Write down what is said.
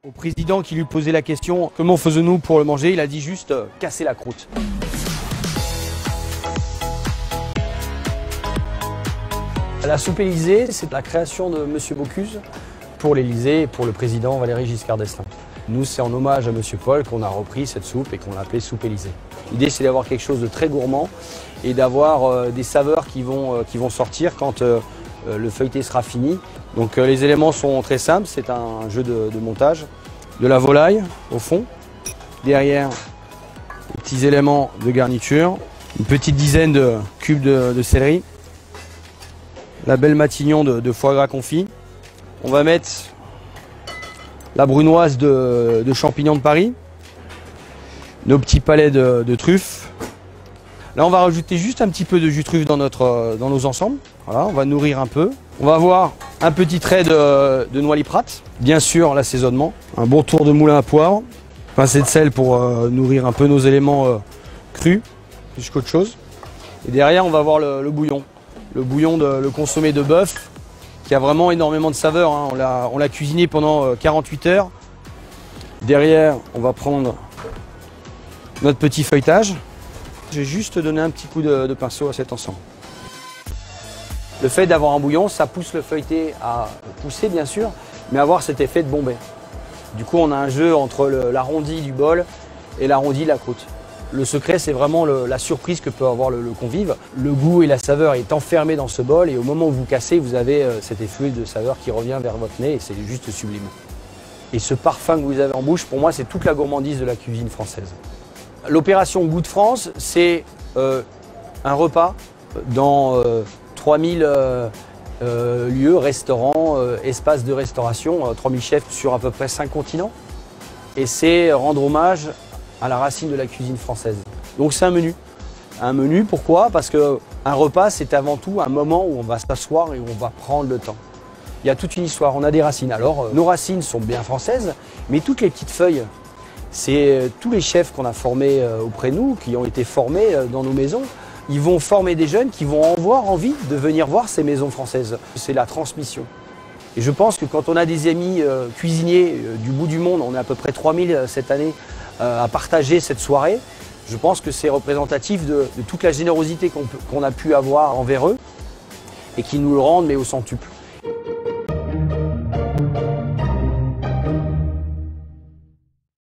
Au président qui lui posait la question « Comment faisons-nous pour le manger ?», il a dit juste « Casser la croûte ». La soupe Élysée, c'est la création de M. Bocuse pour l'Élysée et pour le président Valéry Giscard d'Estaing. Nous, c'est en hommage à M. Paul qu'on a repris cette soupe et qu'on l'a appelée soupe Élysée. L'idée, c'est d'avoir quelque chose de très gourmand et d'avoir des saveurs qui vont sortir quand le feuilleté sera fini. Donc les éléments sont très simples, c'est un jeu de montage. De la volaille au fond, derrière les petits éléments de garniture, une petite dizaine de cubes de céleri, la belle matignon de foie gras confit. On va mettre la brunoise de champignons de Paris, nos petits palets de truffes. Là, on va rajouter juste un petit peu de jus de truffe dans nos ensembles. Voilà, on va nourrir un peu. On va avoir un petit trait de noix liprate. Bien sûr, l'assaisonnement. Un bon tour de moulin à poivre. Pincée de sel pour nourrir un peu nos éléments crus, plus qu'autre chose. Et derrière, on va avoir le bouillon. Le bouillon, le consommé de bœuf, qui a vraiment énormément de saveur. Hein. On l'a cuisiné pendant 48 heures. Derrière, on va prendre notre petit feuilletage. Je vais juste donner un petit coup de pinceau à cet ensemble. Le fait d'avoir un bouillon, ça pousse le feuilleté à pousser bien sûr, mais avoir cet effet de bombée. Du coup, on a un jeu entre l'arrondi du bol et l'arrondi de la croûte. Le secret, c'est vraiment la surprise que peut avoir le convive. Le goût et la saveur est enfermé dans ce bol et au moment où vous cassez, vous avez cet effluve de saveur qui revient vers votre nez et c'est juste sublime. Et ce parfum que vous avez en bouche, pour moi, c'est toute la gourmandise de la cuisine française. L'opération Goût de France, c'est un repas dans 3000 lieux, restaurants, espaces de restauration, 3000 chefs sur à peu près 5 continents. Et c'est rendre hommage à la racine de la cuisine française. Donc c'est un menu. Un menu, pourquoi? Parce qu'un repas, c'est avant tout un moment où on va s'asseoir et où on va prendre le temps. Il y a toute une histoire, on a des racines. Alors, nos racines sont bien françaises, mais toutes les petites feuilles, c'est tous les chefs qu'on a formés auprès de nous, qui ont été formés dans nos maisons. Ils vont former des jeunes qui vont avoir envie de venir voir ces maisons françaises. C'est la transmission. Et je pense que quand on a des amis cuisiniers du bout du monde, on est à peu près 3000 cette année à partager cette soirée, je pense que c'est représentatif de toute la générosité qu'on a pu avoir envers eux et qui nous le rendent mais au centuple.